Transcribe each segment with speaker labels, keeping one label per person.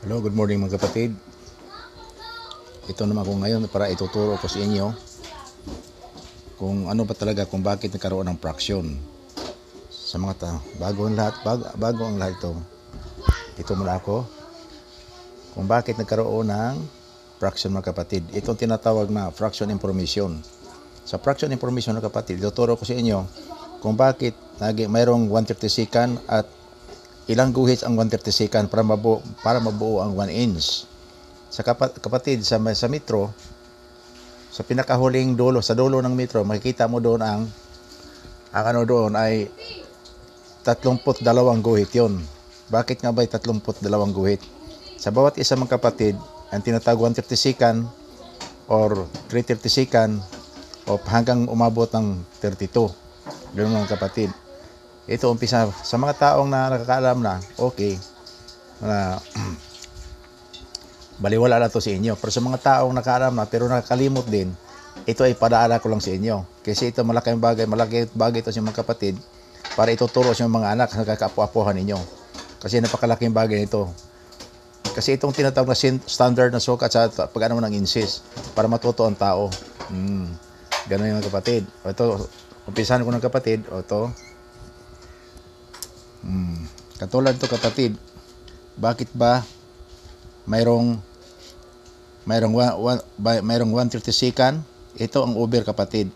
Speaker 1: Hello, good morning mga kapatid. Ito naman ako ngayon para ituturo ko sa inyo kung ano ba talaga, kung bakit nagkaroon ng fraction. Sa mga bago ang lahat ito. Ito muna ako. Kung bakit nagkaroon ng fraction mga kapatid. Itong tinatawag na fraction information. Sa fraction information mga kapatid, ituturo ko sa inyo kung bakit mayroong 1/32 at ilang guhits ang 1/32 para mabuo ang 1 inch. Sa kapatid, sa metro, sa pinakahuling dulo, sa dulo ng metro, makikita mo doon ang ano doon ay 32 guhit yon. Bakit nga ba 32 guhit? Sa bawat isa mga kapatid, ang tinatawag 1/32 or 3/32 o hanggang umabot ng 32. Ganun mga kapatid. Ito umpisa sa mga taong na nakakaalam na, okay, na baliwala na to sa inyo. Pero sa mga taong nakakaalam na pero nakakalimot din, ito ay padaala ko lang sa inyo. Kasi ito malaking bagay ito sa mga kapatid para ituturo sa mga anak na nakakaapo-apuhan ninyo. Kasi napakalaking bagay nito. Kasi itong tinatawag na standard na sukat sa pag-ano ng inches para matuto ang tao. Ganun yung mga kapatid. Ito, umpisahan ko ng kapatid. Ito. Katulad to kapatid, bakit ba mayroong 1/32? Ito ang over kapatid.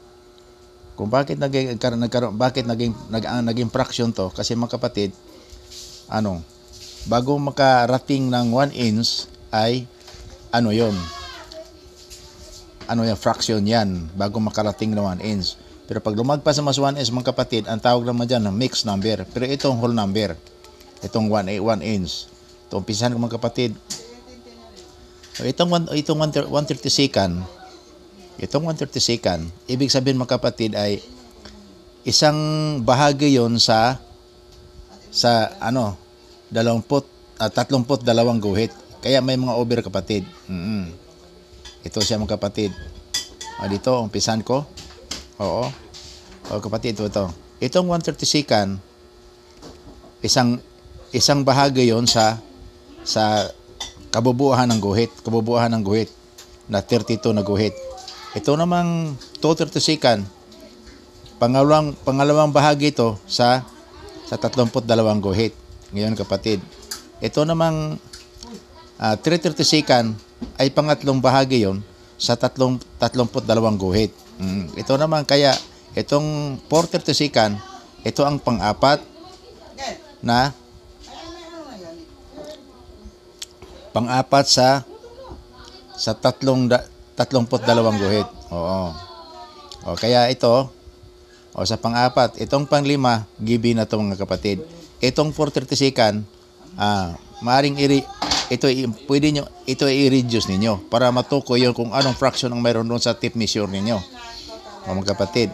Speaker 1: Kung bakit naging fraction to, kasi mga kapatid, bago makarating ng 1 inch ay yon fraction yan bago makarating ng 1 inch. Pero pag lumagpas sa mas 1 inch mga kapatid, ang tawag naman dyan ng mixed number. Pero itong whole number, itong 1 inch. Ito, umpisahan ko mga kapatid. So, itong 1/32, ibig sabihin mga kapatid ay isang bahagi yon sa 32 guhit. Kaya may mga over kapatid. Ito siya mga kapatid. Dito, umpisahan ko. Oo. Kapatid, ito. Itong 1/32, isang bahagi yon sa kabubuhan ng guhit na 32 na guhit. Ito namang 2/32, pangalawang bahagi ito sa 32 guhit. Ngayon kapatid, ito namang 3/32 ay pangatlong bahagi yon sa 32 guhit. Ito naman, kaya itong 4/32, ito ang pang-apat sa 32 guhit. Oo. Kaya ito, sa pang-apat, itong pang-lima, given na ito mga kapatid. Itong 4/32, maaring ito i-reduce ninyo para matukoy yun kung anong fraction ang mayroon doon sa tape measure ninyo. Mga kapatid.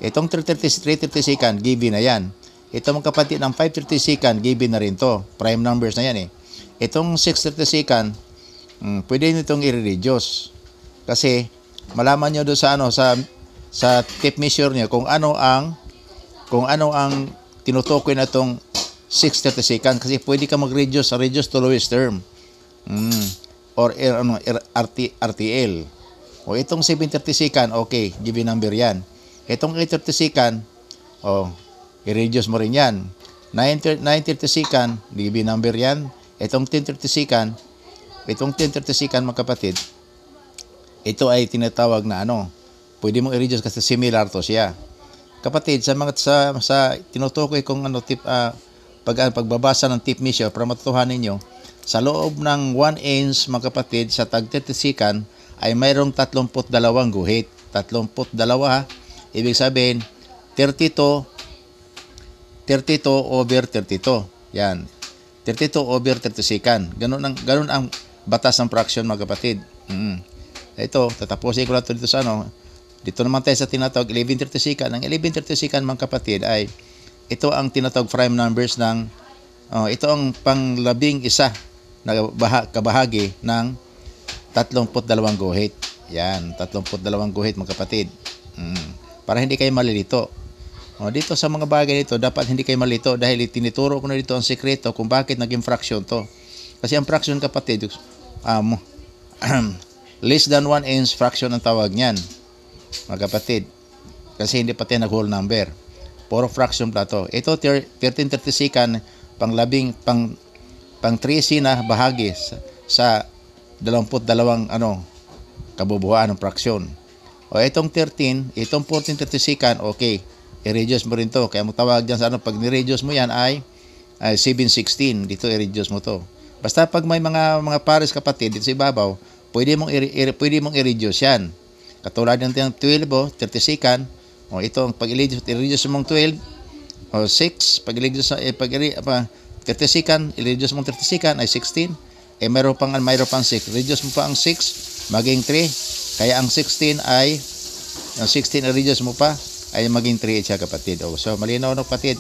Speaker 1: Itong 3/32, given na yan. Itong mga kapatid, ang 5/32, given na rin to. Prime numbers na yan eh. Itong 6/32, pwede nyo itong i-reduce. Kasi, malaman nyo doon sa tape measure nyo kung ano ang tinutukoy na itong 6/32. Kasi pwede ka reduce to lowest term. Or RTL. O itong 7/32, okay, given number yan. Itong 8/32, i-reduce mo rin yan. 9/32, given number yan. Itong 10/32, mga kapatid, ito ay tinatawag na pwede mong i-reduce kasi similar to siya. Kapatid, sa tinutukoy kong pagbabasa ng tape measure para matutuhanin nyo, sa loob ng 1 inch mga kapatid sa tag 32 ay mayroong 32 guhit. 32 ibig sabihin 32 over 32. Yan. 32 over 32. Ganun ang batas ng fraction mga kapatid. Ito, tatapusin ko lang ito dito sa Dito naman tayo sa tinatawag 11/32. Ang 11/32 mga kapatid ay ito ang tinatawag prime numbers ng ito ang pang-11 na kabahagi ng 32 guhit. Yan, 32 guhit mga kapatid. Para hindi kayo malilito. Dito sa mga bagay nito, dapat hindi kayo malito dahil tinituro ko na dito ang sekreto kung bakit naging fraction to. Kasi ang fraction kapatid, um, less than 1 inch fraction ang tawag niyan, mga kapatid. Kasi hindi pati nag-whole number. Puro fraction pala to. Ito 13/32 pang 3C na bahagi sa 22 kabubuan ng fraction. O itong 13, itong 14/32, okay, i-reduce mo rin to. Kaya mo tawag dyan sa pag ni-reduce mo yan ay 7/16. Dito i-reduce mo to. Basta pag may mga pares kapatid dito sa ibabaw, pwede mong i-reduce yan. Katulad ng 12, 32. O ito, pag i-reduce mong 12, o 6, pag i-reduce 32, i-reduce mong 32 ay 16. Mayroon pang 6. Reduce mo pa ang 6, maging 3. Kaya ang 16 ay, ang 16 i-reduce mo pa, ay maging 3 siya kapatid. So, malinaw na kapatid.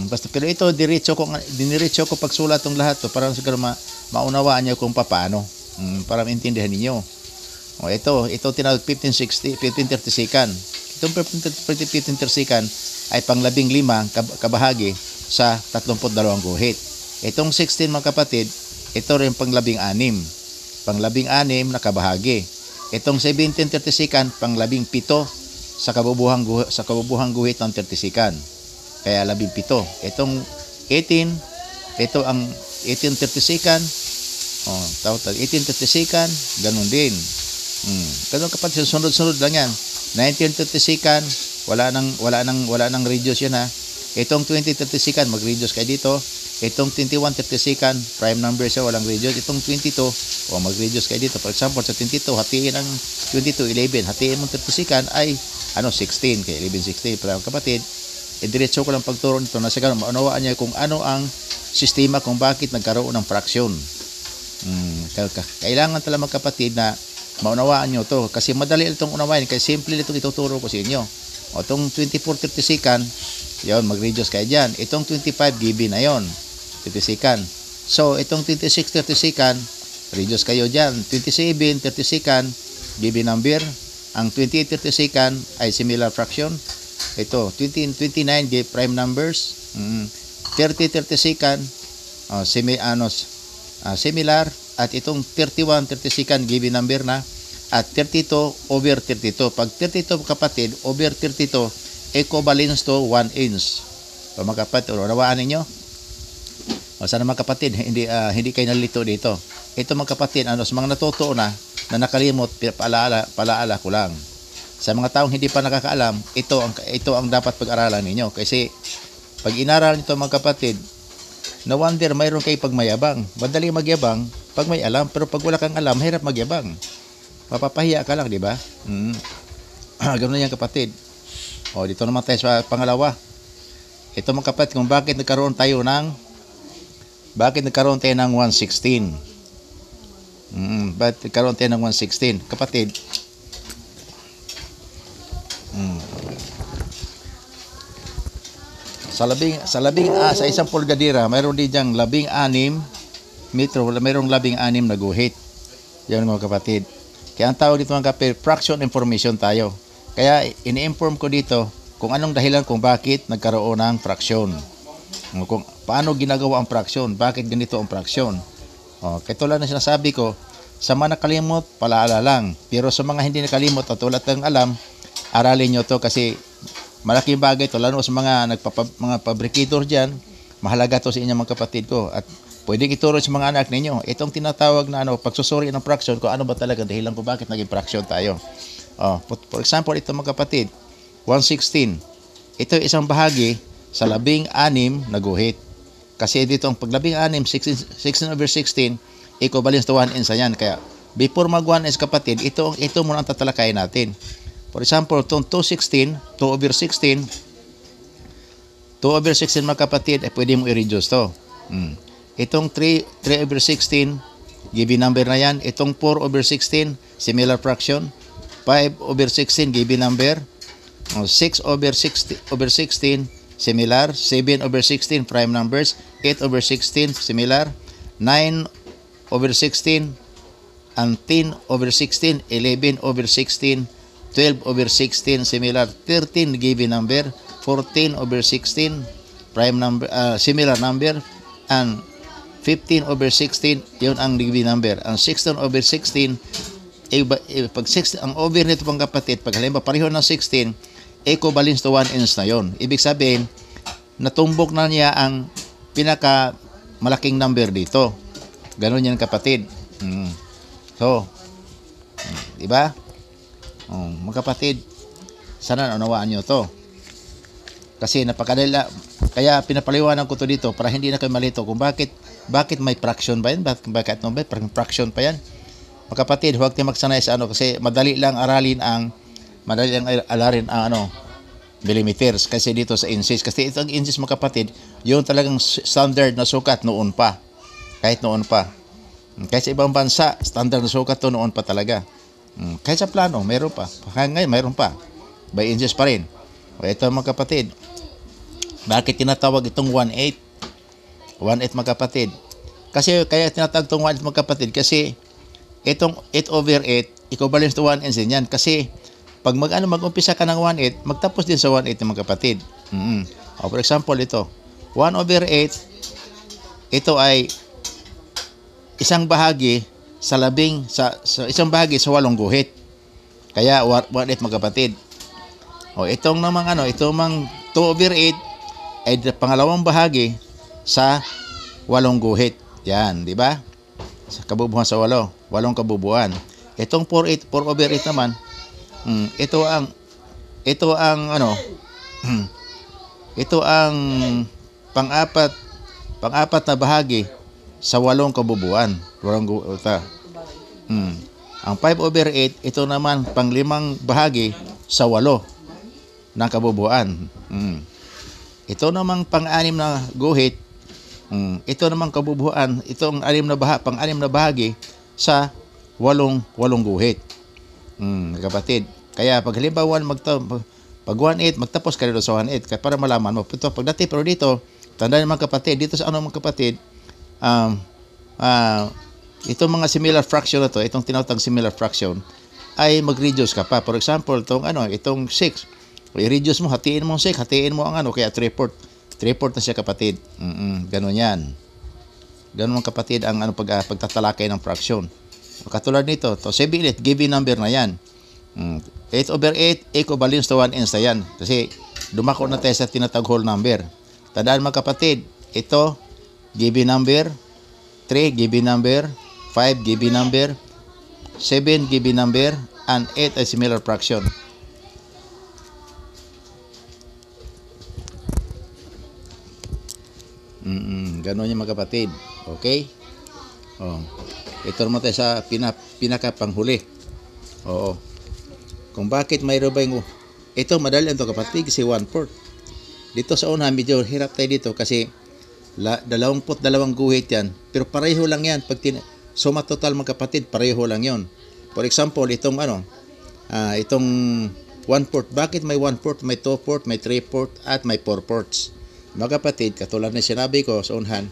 Speaker 1: Basta, pero ito, diniretso ko pagsulat ng lahat to para siguro maunawaan niyo kung paano. Para maintindihan ninyo. Ito tinawag 15/30. Itong 15/30 ay pang 15 kabahagi sa 32 guhit. Itong 16 mga kapatid, ito rin pang 16. Pang 16 na kabahagi. Itong 17/30 pang 17 sa kabubuhang guhit ng 30. Kaya 17. Itong 18, ito ang 18/30. 18/30, ganun din. Ganun kapatid, sunod-sunod lang yan. 19/30, wala nang reduce yan ha. Itong 20/30, mag-reduce kayo dito. Itong 21/30, prime number siya, walang reduce. Itong 22, mag-reduce kayo dito. For example, sa 22, hatiin ang 22, 11. Hatiin mong 30 ay 16, kaya 11/16. Pero kapatid, diretso ko lang pagturo nito na siguro maunawaan niya kung ano ang sistema kung bakit nagkaroon ng fraction. Kailangan talaga mga kapatid na maunawaan nyo to kasi madali itong unawain kasi simple itong ituturo ko sa inyo. Itong 24/30, yun, mag-reduce kayo dyan. Itong 25, given na yun, 30. So, itong 26/30, reduce kayo dyan. 27/30, given number. Ang 28/30 ay similar fraction. Ito, 29, prime numbers. 30/30, similar. At itong 31/30, given number na. At 32/32. Pag 32 kapatid, over 32, equivalence to 1 inch. So mga kapatid, unawaan ninyo? Sana mga kapatid, hindi kayo nalito dito. Ito mga kapatid, sa mga natutuo na nakalimot, palaala ko lang. Sa mga taong hindi pa nakakaalam, ito ang dapat pag-aralan ninyo. Kasi pag inaral nito mga kapatid, no wonder mayroon kayo pagmayabang. Madali magyabang pag may alam, pero pag wala kang alam, hirap magyabang. Mapapahiya ka lang, di ba? Ganoon yan kapatid. Dito naman tayo sa pangalawa. Ito mga kapatid, kung bakit nagkaroon tayo ng 116. Bakit nagkaroon tayo ng 116? Kapatid, sa isang pulgadira, mayroon din diyang 16 metro, mayroong 16 na guhit. Yan mga kapatid. Kaya ang tawag dito mga kapatid, fraction information tayo. Kaya ini-inform ko dito kung anong dahilan kung bakit nagkaroon ng fraction. Kung paano ginagawa ang fraction, bakit ganito ang fraction. Kaya tulad na sinasabi ko, sa mga nakalimot, palaala lang. Pero sa mga hindi nakalimot at tulad ng alam, aralin nyo to kasi malaking bagay to, lalo sa mga fabricator dyan, mahalaga to sa inyong mga kapatid ko. At pwedeng ituro sa mga anak ninyo. Itong tinatawag na pagsusuri ng fraction, kung ano ba talaga dahilan kung bakit naging fraction tayo. For example, ito mga kapatid, 116. Ito isang bahagi sa 16 na guhit. Kasi dito ang pag 16, 16/16, equivalent to 1 inch yan. Kaya before mag 1 inch kapatid, ito muna ang tatalakayin natin. For example, itong 2/16 mga kapatid, pwede mo i-reduce to. Itong 3/16, given number na yan. Itong 4/16, similar fraction. 5/16, given number. 6/16, similar. 7/16, prime numbers. 8/16, similar. 9/16, and 10/16, 11/16, 12/16, similar. 13, given number. 14/16, prime number, similar number. And 15 over 16, yun ang given number. Ang 16 over 16, pag 16, ang over nito pang kapatid, pag halimbawa pareho ng 16, equivalent to 1/n na yon. Ibig sabihin, natumbok na niya ang pinaka malaking number dito. Ganun yan kapatid. So, di ba? Mga kapatid, sana naunawaan nyo to. Kasi napakadala, kaya pinapaliwanag ko to dito para hindi na kayo malito kung bakit may fraction ba yan? Bakit no ba? Fraction pa yan. Mga kapatid, huwag tayo magsanay sa kasi madali lang aralin ang millimeters kasi dito sa inches. Kasi itong inches mga kapatid, yung talagang standard na sukat noon pa. Kahit noon pa. Kahit sa ibang bansa, standard na sukat to noon pa talaga. Kahit sa plano, mayroon pa. Ngayon, mayroon pa. By inches pa rin. O ito mga kapatid, bakit tinatawag itong 1/8? 1/8 mga kapatid. Kasi kaya tinatawag itong 1/8 mga kapatid kasi itong 8 over 8 equivalent to 1/n din yan. Kasi pag mag-umpisa ka ng 1/8, magtapos din sa 1/8 mga kapatid. For example, ito. 1 over 8, ito ay isang bahagi sa isang bahagi sa 8 guhit. Kaya 1/8 mga kapatid. Itong namang itong 2 over 8 ay pangalawang bahagi sa 8 guhit. Yan, di ba? Sa kabubuhan sa 8 kabubuhan. Itong 4 over 8 naman, ito ang pang-apat na bahagi sa 8 kabubuan. Ang 5 over 8, ito naman pang-5 bahagi sa 8 ng kabubuan. Ito namang pang-6 na guhit, ito namang kabubuan, itong pang-6 na bahagi sa 8 guhit. Kapatid, kaya pag halimbawa pag 1/8, magtapos ka dito sa 1/8 para malaman mo. Pagdating pero dito, tandaan mga kapatid, dito sa mga kapatid, itong mga similar fraction na to, itong tinatawag similar fraction, ay mag-reduce ka pa. For example, itong 6, i-reduce mo, hatiin mo 6, hatiin mo ang kaya 3/4 na siya kapatid. Ganun yan. Ganun mga kapatid ang pagtatalakay ng fraction. Katulad nito, to 7/8, given number na yan. 8 over 8, equivalent to 1/n na yan. Kasi dumako na tayo sa tinatawag whole number. Tandaan mga kapatid, ito, given number, 3, given number, 5, given number, 7, given number, and 8 ay similar fraction. Ganon yung mga kapatid. Okay? Ito naman tayo sa pinakapanghuli. Kung bakit mayroon ba ito madali lang ito kapatid kasi 1/4. Dito sa una medyo hirap tayo dito kasi 22 guhit yan. Pero pareho lang yan. Pag suma total mga kapatid, pareho lang yon. For example, itong itong 1/4. Bakit may 1/4, may 2/4, may 3/4, at may 4/4? Mga kapatid, katulad na sinabi ko sa unahan,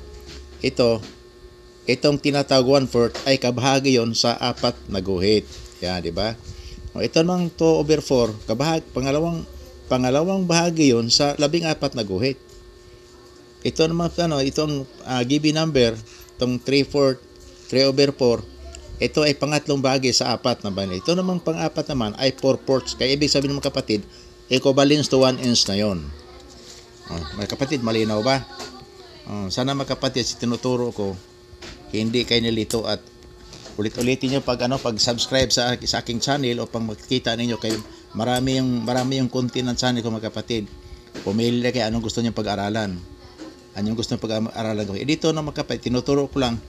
Speaker 1: itong tinatawag 1/4 ay kabahagi yon sa 4 na guhit. Yan, di ba? Ito namang 2 over 4, pangalawang bahagi yon sa 14 na guhit. Ito naman itong given number, itong 3/4, 3 over 4, ito ay pangatlong bahagi sa 4 na bahagi. Ito namang pang-4 naman ay 4/4. Kaya ibig sabihin mga kapatid, equivalent to 1/n na yon. Mga kapatid, malinaw ba? Sana mga kapatid, tinuturo ko, hindi kayo nilito at ulit-ulitin nyo pag subscribe sa aking channel o pag makikita ninyo kayo marami yung content ng channel ko mga kapatid. Pumili na kayo anong gusto niyo pag-aralan. Anong gusto niyo pag-aralan gawin. Dito na mga kapatid, tinuturo ko lang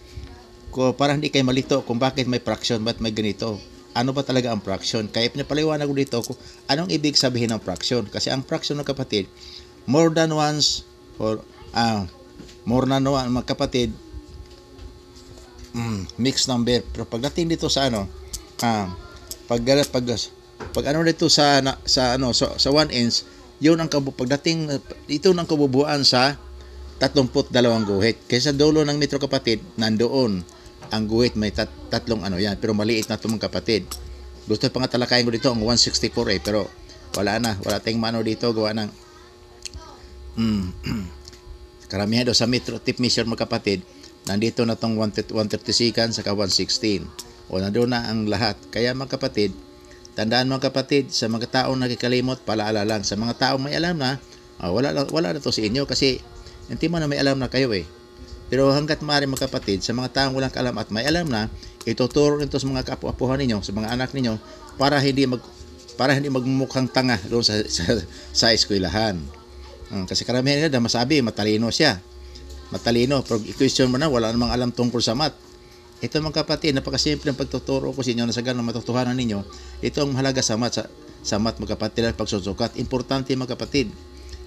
Speaker 1: para hindi kayo malito kung bakit may fraction, ba't may ganito. Ano ba talaga ang fraction? Kaya pinapaliwanag ko dito kung anong ibig sabihin ng fraction. Kasi ang fraction ng kapatid, more than one mga kapatid, mixed number. Pero pagdating dito sa pag dito sa 1/n, yun ang pagdating ito ng kabubuan sa 32 guhit. Kaysa dulo ng metro kapatid, nandoon ang guhit may tatlong yan, pero maliit na ito mga kapatid. Gusto pa nga talakayin ko dito ang 164 pero wala tayong dito gawa ng karamihan daw sa metro tip measure mga kapatid, nandito na tong 132nd saka 116. O nandoon na ang lahat. Kaya mga kapatid, tandaan mga kapatid, sa mga taong nakikalimot, palaala lang. Sa mga taong may alam na, wala na to sa inyo kasi hindi mo na may alam na kayo eh. Pero hanggat maaari mga kapatid, sa mga taong walang kaalam at may alam na, ituturo nito sa mga kapu-apuhan ninyo, sa mga anak ninyo, para hindi magmumukhang tanga doon sa eskwelahan. Kasi karamihan nila masabi, matalino siya. Matalino, pero i-question mo na, wala namang alam tungkol sa math. Ito mga kapatid, napakasimple ng pagtuturo ko sa inyo na sa ganang matutuhanan ninyo. Ito ang mahalaga sa math, sa math mga kapatid, at pagsusukat. Importante mga kapatid.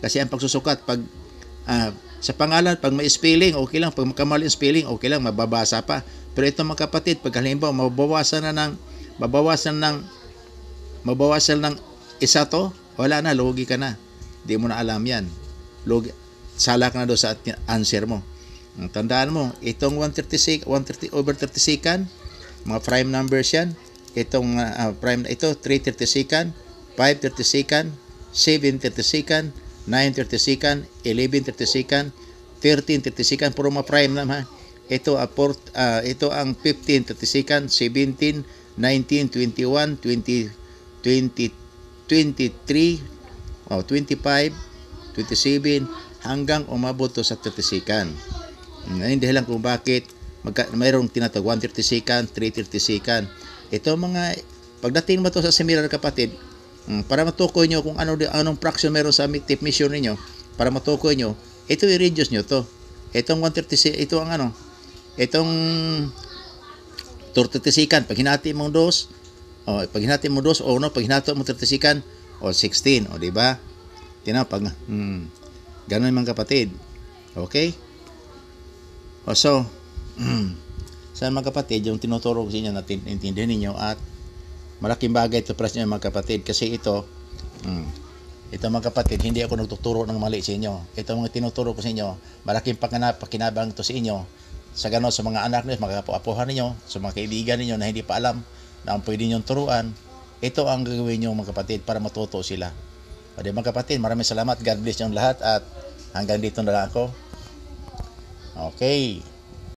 Speaker 1: Kasi ang pagsusukat, sa pangalan, pag may spelling, okay lang. Pag makamali yung spelling, okay lang, mababasa pa. Pero ito mga kapatid, pag halimbawa, mabawasan ng isa to, wala na, lugi ka na. Di mo na alam yan. Sala ka na doon sa answer mo. Tandaan mo, itong 130 over 30 second, mga prime numbers yan. Itong ito 330 second, 530 second, 730 second, 930 second, 1130 second, 1330 second, puro mga prime na ha. Ito ang 15 30 second, 17, 19, 21, 20, 20, 23, 25, 27 hanggang umabot to sa 30 second. Ngayon dahilan kung bakit mayroong tinatawag 130 second, 330 second. Ito mga pagdating mo to sa seminar kapatid, para matukoy nyo kung anong fraction meron sa tip mission ninyo, para matukoy nyo, ito i-reduce nyo to. Itong 130, ito ang itong 30 second, pag hinati mong dos, pag hinati mo dos, pag hinati mo 30 second, 16, di ba? Pag, ganun mga kapatid. Okay? So, sa mga kapatid, yung tinuturo ko sa inyo na intindihan ninyo at malaking bagay ito para sa inyo mga kapatid kasi ito mga kapatid, hindi ako nagtuturo ng mali sa inyo. Ito mga tinuturo ko sa inyo, malaking pakinabang ito sa inyo. Sa ganon, sa mga anak ninyo, mga kapu-apuhan ninyo, sa mga kaibigan ninyo na hindi pa alam na ang pwede nyong turuan, ito ang gagawin nyo mga kapatid para matuto sila. O di mga kapatid, maraming salamat. God bless yung lahat at hanggang dito na lang ako. Okay.